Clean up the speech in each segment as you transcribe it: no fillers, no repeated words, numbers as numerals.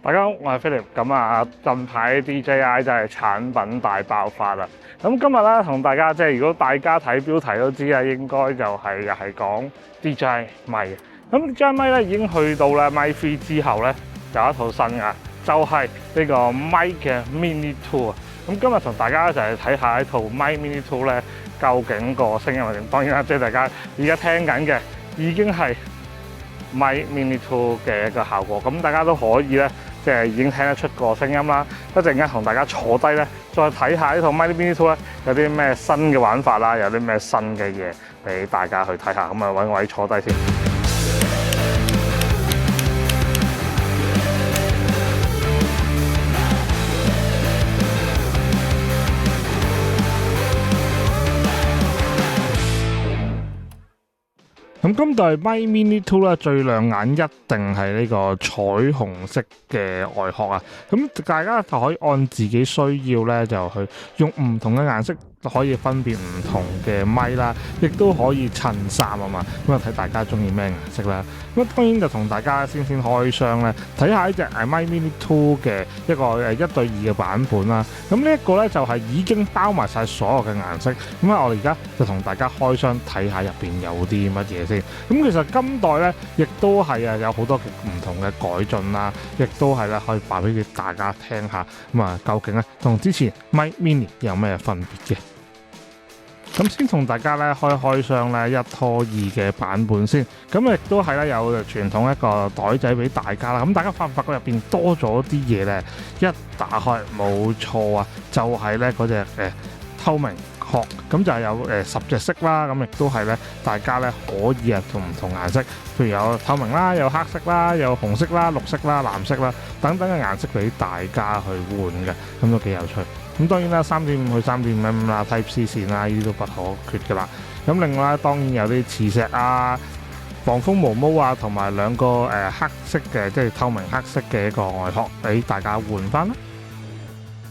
大家好，我係 Philip。咁啊，近排 DJI 真係產品大爆發啦。咁今日咧同大家如果大家睇標題都知啊，應該就係又係講 DJI 咪。咁 DJI 咪咧已經去到咧 Mi 3之後咧有一套新嘅，就係呢個咪嘅 Mini 2啊。咁今日同大家一齊睇下呢套咪 Mini 2咧，究竟個聲音係點？當然啦，大家而家聽緊嘅已經係咪 Mini 2嘅一個效果，咁大家都可以咧。已經聽得出個聲音啦，一陣間同大家坐低咧，再睇下呢套 Mini 2咧有啲咩新嘅玩法啦，有啲咩新嘅嘢俾大家去睇下。咁啊，揾個位坐低先。咁今代咪 Mini 2咧最亮眼一定係呢個彩虹色嘅外殼啊！咁大家就可以按自己需要咧，就去用唔同嘅顏色。可以分辨唔同嘅咪啦，亦都可以襯衫啊嘛。咁啊睇大家中意咩顏色啦。咁當然就同大家先開箱咧，睇下呢隻咪 Mini 2嘅一個1對2嘅版本啦。咁呢一個咧就係已經包埋晒所有嘅顏色。咁啊，我哋而家就同大家開箱睇下入邊有啲乜嘢先。咁其實今代咧亦都係有好多唔同嘅改進啦，亦都係咧可以話俾大家聽下。咁啊，究竟咧同之前咪 Mini 有咩分別嘅？咁先同大家咧開箱咧1拖2嘅版本先，咁亦都係咧有傳統一個袋仔俾大家啦。咁大家發唔發覺入邊多咗啲嘢咧？一打開冇錯啊，就係咧嗰隻透明殼，咁就係有10隻色啦。咁亦都係咧大家咧可以同唔同顏色，譬如有透明啦，有黑色啦，有紅色啦、綠色啦、藍色啦等等嘅顏色俾大家去換嘅，咁都幾有趣。咁當然啦，3.5去3.5啦 ，Type C 線啦，呢啲都不可缺噶啦。咁另外當然有啲磁石啊、防風毛毛啊，同埋兩個黑色嘅，即係透明黑色嘅一個外殼俾大家換翻啦。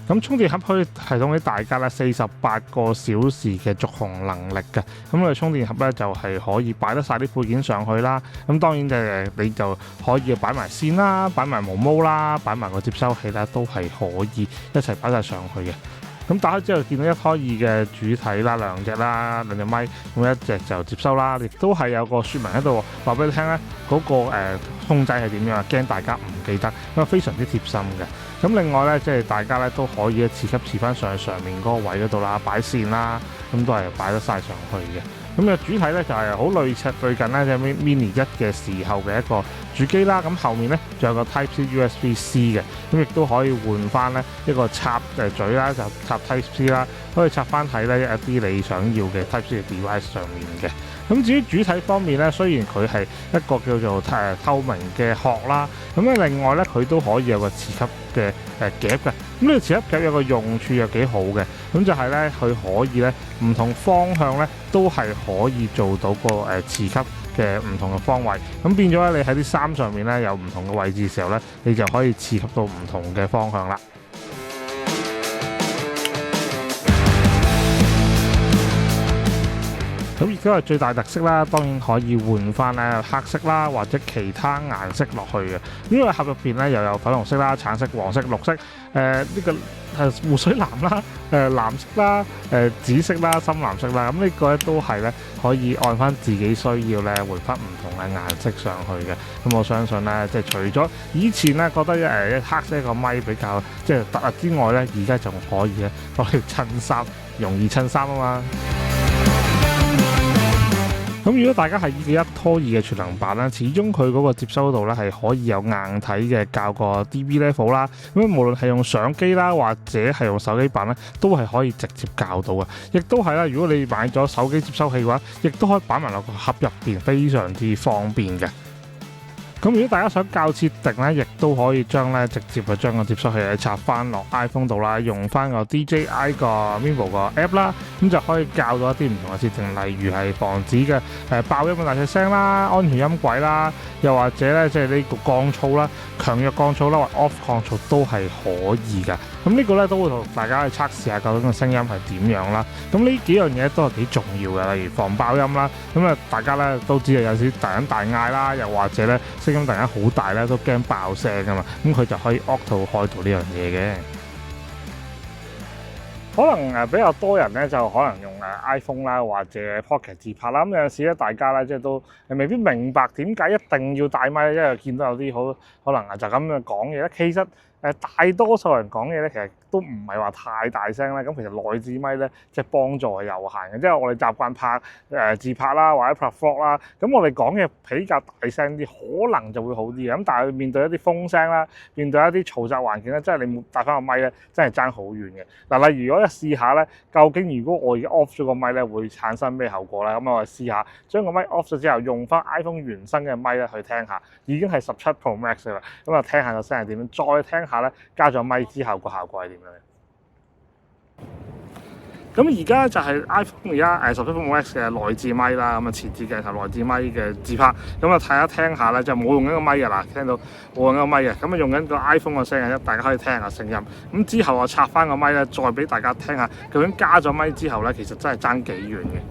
咁充電盒可以提供俾大家咧48個小時嘅續航能力嘅。咁我哋充電盒咧就係可以擺得晒啲配件上去啦。咁當然你就可以擺埋線啦，擺埋毛毛啦，擺埋個接收器啦，都係可以一齊擺晒上去嘅。咁打開之後見到1拖2嘅主體啦，兩隻咪，咁一隻就接收啦，亦都係有個説明喺度話俾你聽咧，嗰個控制係點樣啊？驚大家唔記得，因為非常之貼心嘅。咁另外咧，大家咧都可以次級次翻上面嗰個位嗰度啦，擺線啦，咁都係擺得晒上去嘅。咁嘅主體咧就係好類似最近咧即係 Mini 1嘅時候嘅一個主機啦。咁後面咧仲有個 Type C USB-C 嘅，咁亦都可以換翻咧一個插嘴啦，就插 Type C 啦，可以插翻喺咧一啲你想要嘅 Type C 嘅 device 上面嘅。咁至於主體方面咧，雖然佢係一個叫做透明嘅殼啦，咁咧另外咧佢都可以有個磁吸嘅夾嘅。咁呢個磁吸夾有個用處又幾好嘅，咁就係咧佢可以咧唔同方向咧都係可以做到個磁吸嘅唔同嘅方位。咁變咗咧你喺啲衫上面咧有唔同嘅位置嘅時候咧，你就可以磁吸到唔同嘅方向啦。咁而家係最大特色啦，當然可以換翻咧黑色啦，或者其他顏色落去嘅。呢個盒入邊咧又有粉紅色啦、橙色、黃色、綠色，呢個湖水藍啦、藍色啦、紫色啦、深藍色啦。咁呢個咧都係咧可以按翻自己需要咧換翻唔同嘅顏色上去嘅。咁我相信咧，除咗以前咧覺得黑色個咪比較突兀之外咧，而家仲可以咧攞嚟襯衫，容易襯衫啊嘛。咁如果大家係呢個1拖2嘅全能版啦，始終佢嗰個接收度咧係可以有硬體嘅較個 DV level 啦。咁無論係用相機啦，或者係用手機版咧，都係可以直接較到嘅。亦都係啦，如果你買咗手機接收器嘅話，亦都可以擺埋落個盒入邊，非常之方便嘅。咁如果大家想校設定咧，亦都可以直接將個接收器插翻落 iPhone 度啦，用翻個 DJI 個 Mimo 個 app 啦，咁就可以校到一啲唔同嘅設定，例如係防止嘅爆音嘅大細聲啦、安全音軌啦，又或者咧呢個降噪啦、強弱降噪啦或 off 降噪都係可以㗎。咁呢個咧都會同大家去測試下究竟個聲音係點樣啦。咁呢幾樣嘢都係幾重要嘅，例如防爆音啦。咁啊，大家咧都知道有時突然大嗌啦，又或者咧聲音突然間好大咧，都驚爆聲噶嘛。咁佢就可以 auto 開到呢樣嘢嘅。可能比較多人咧就可能用iPhone 啦，或者 Pocket 自拍啦。咁有陣時咧，大家咧即係都未必明白點解一定要帶咪，因為見到有啲好可能就咁樣講嘢咧。其實大多數人講嘢咧，其實都唔係話太大聲啦。咁其實內置咪咧，即係幫助係有限嘅。即係我哋習慣拍自拍啦，或者拍 vlog 啦。咁我哋講嘢比較大聲啲，可能就會好啲嘅。咁但係面對一啲風聲啦，面對一啲嘈雜環境咧，即係你冇帶翻個咪咧，真係爭好遠嘅。嗱，例如如果一試下咧，究竟如果我而家 off 咗個咪咧，會產生咩後果咧？咁我哋試下將個咪 off 咗之後，用翻 iPhone 原生嘅咪咧去聽下，已經係17 Pro Max 啦。咁啊，聽下個聲係點樣，再聽下咧。加咗咪之後個效果係點樣咧？咁而家就係 iPhone 而家17 Pro Max 嘅內置咪啦，咁啊前置鏡頭內置咪嘅自拍，咁啊睇一聽下咧，就冇用緊個咪嘅啦，聽到冇用緊個咪嘅，咁啊用緊個 iPhone 嘅聲嘅，大家可以聽下聲音。咁之後我插翻個咪咧，再俾大家聽下，究竟加咗咪之後咧，其實真係爭幾遠嘅。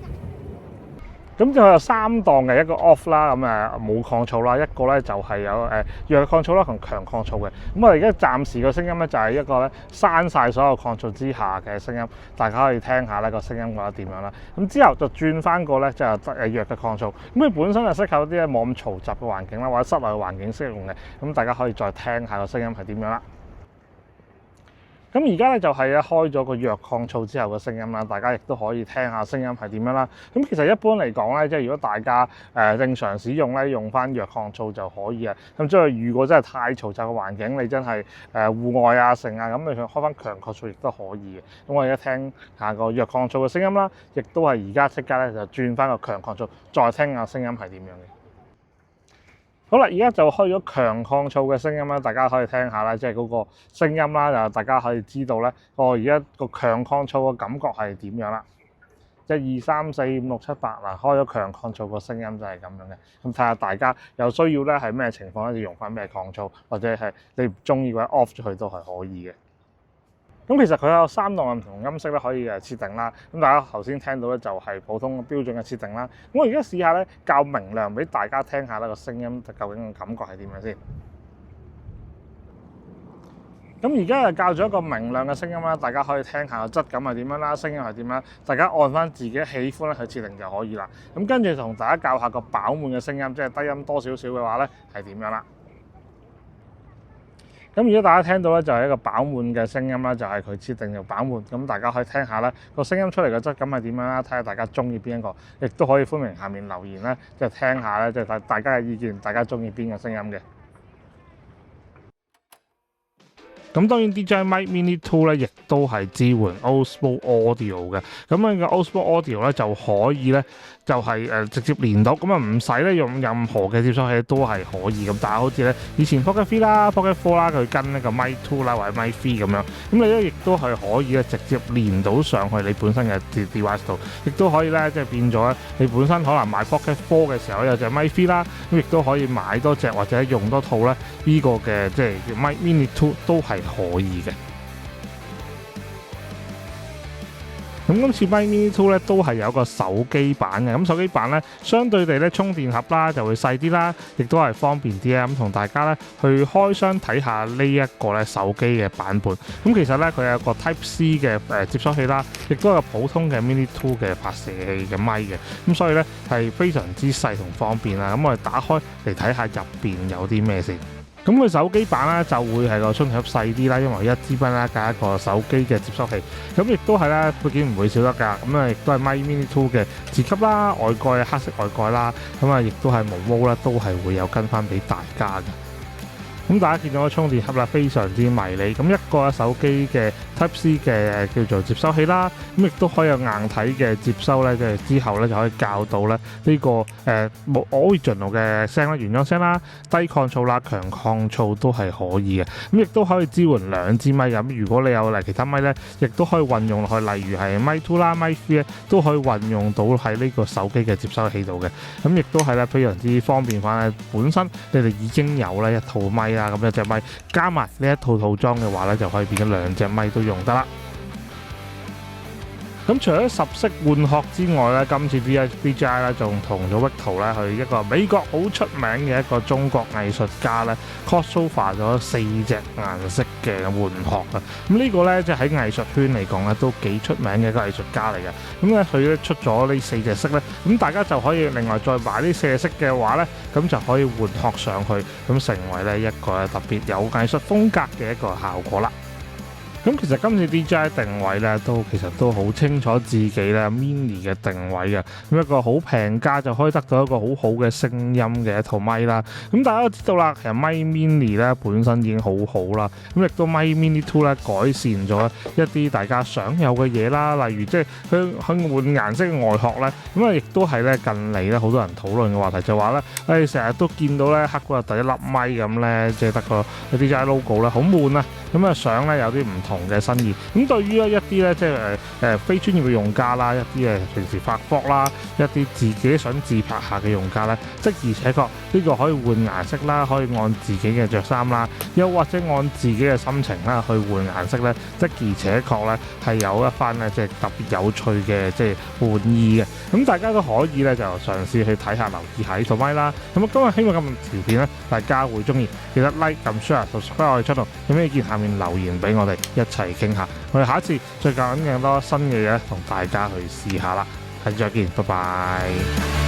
咁就有3檔嘅，一個 off 啦，咁冇抗噪啦，一個咧就係有弱抗噪啦同強抗噪嘅。咁我哋而家暫時個聲音咧就係一個咧刪晒所有抗噪之下嘅聲音，大家可以聽下咧個聲音覺得點樣啦。咁之後就轉翻個咧就係弱嘅抗噪，咁佢本身就適合啲咧冇咁嘈雜嘅環境啦，或者室內嘅環境適用嘅。咁大家可以再聽下個聲音係點樣啦。咁而家咧就係開咗個弱抗噪之後嘅聲音啦，大家亦都可以聽下聲音係點樣啦。咁其實一般嚟講咧，即係如果大家正常使用咧，用翻弱抗噪就可以啊。咁即係如果真係太嘈雜嘅環境，你真係戶外啊成啊，咁你開翻強抗噪亦都可以嘅。咁我而家聽下個弱抗噪嘅聲音啦，亦都係而家即刻咧就轉翻個強抗噪，再聽下聲音係點樣嘅。好啦，而家就開咗強抗噪嘅聲音啦，大家可以聽下啦，即係嗰個聲音啦，就大家可以知道咧，而家個強抗噪嘅感覺係點樣啦？1、2、3、4、5、6、7、8嗱，開咗強抗噪個聲音就係咁樣嘅。咁睇下大家有需要咧係咩情況咧，就用翻咩抗噪，或者係你唔中意嘅話 off 咗佢都係可以嘅。咁其實佢有3檔唔同音色咧可以設定啦。咁大家頭先聽到咧就係普通標準嘅設定啦。咁我而家試下咧較明亮俾大家聽下啦，個聲音究竟嘅感覺係點樣先。咁而家就校咗一個明亮嘅聲音啦，大家可以聽下個質感係點樣啦，聲音係點樣，大家按翻自己喜歡咧去設定就可以啦。咁跟住同大家校下個飽滿嘅聲音，即係低音多少少嘅話咧係點樣啦。咁而家大家聽到咧就係一個飽滿嘅聲音啦，就係佢設定就飽滿。咁大家可以聽下咧個聲音出嚟嘅質感係點樣啦，睇下大家中意邊一個，亦都可以歡迎下面留言咧，即係聽下咧，即係大家嘅意見，大家中意邊個聲音嘅。咁當然 DJI Mic Mini 2咧，亦都係支援 Osmo Audio 嘅。咁樣嘅 Osmo Audio 咧就可以咧，就係直接連到，咁啊唔使咧用任何嘅接收器都係可以咁。但係好似咧以前 Pocket 3啦、Pocket 4啦，佢跟呢個 Mic 2啦或者 Mic 3咁樣，咁你咧亦都係可以咧直接連到上去你本身嘅 device 度，亦都可以咧即係變咗你本身可能買 Pocket 4嘅時候有隻 Mic 3啦，咁亦都可以買多隻或者用多套咧呢個嘅即係 Mic Mini 2都係可以嘅。咁今次 Mic Mini 2咧都係有個手機版嘅，咁手機版咧相對地咧充電盒啦就會細啲啦，亦都係方便啲啊。咁同大家咧去開箱睇下呢一個咧手機嘅版本。咁其實咧佢有個 Type C 嘅接收器啦，亦都有普通嘅 Mini 2嘅發射器嘅咪嘅。咁所以咧係非常之細同方便啦。咁我哋打開嚟睇下入邊有啲咩先。咁佢手機版咧就會係個充電盒細啲啦，因為1支筆啦加一個手機嘅接收器，咁亦都係咧配件唔會少得㗎。咁啊亦都係 Mic Mini 2嘅自吸啦，外蓋黑色外蓋啦，咁啊亦都係毛毛啦，都係會有跟翻俾大家嘅。咁大家見到個充電盒啦，非常之迷你。咁一個手機嘅 Type C 嘅叫做接收器啦，咁亦都可以有硬體嘅接收咧，即係之後咧就可以校到咧呢個冇 original 嘅聲啦，原裝聲啦，低抗噪啦，強抗噪都係可以嘅。咁亦都可以支援2支咪咁。如果你有其他咪咧，亦都可以運用落去，例如係 Mic 2啦、Mic 3咧，都可以運用到喺呢個手機嘅接收器度嘅。咁亦都係咧非常之方便翻咧。本身你哋已經有咧一套咪啦，咁一隻咪加埋呢一套套裝嘅話咧，就可以變咗2隻咪都用得啦。咁除咗十色換殼之外咧，今次 DJI 咧仲同咗 Victor 咧去一個美國好出名嘅一個中國藝術家咧 crossover 咗4隻顏色嘅換殼啊！咁呢個咧即係喺藝術圈嚟講咧都幾出名嘅一個藝術家嚟嘅。咁咧佢咧出咗呢4隻色咧，咁大家就可以另外再買呢4隻色嘅話咧，咁就可以換殼上去，咁成為咧一個特別有藝術風格嘅一個效果啦。咁其實今次 DJI 定位咧，其實都好清楚自己咧 mini 嘅定位嘅，咁一個好平價就可以得到一個好好嘅聲音嘅一套咪啦。咁大家都知道啦，其實咪 mini 咧本身已經好好啦，咁亦都咪 mini 2咧改善咗一啲大家想有嘅嘢啦，例如即係佢換顏色嘅外殼咧，咁啊亦都係咧近嚟咧好多人討論嘅話題，就話咧成日都見到咧黑嗰第一粒咪咁咧，即係得個 DJI logo 咧好悶啊，咁啊想咧有啲唔同嘅新意。咁對於一啲咧即係非專業嘅用家啦，一啲平時發博啦，一啲自己想自拍下嘅用家咧，即而且確呢個可以換顏色啦，可以按自己嘅着衫啦，又或者按自己嘅心情啦去換顏色咧，即而且確咧係有一番咧即係特別有趣嘅即係換意嘅。咁大家都可以咧就嘗試去睇下，留意下呢套咪啦。咁今日希望今條片咧大家會中意，記得 like 撳 share、subscribe 我哋 channel，有咩意見下面留言俾我哋一齊傾下。我哋下一次再搞更多新嘅嘢同大家去試下啦。下次再見，拜拜。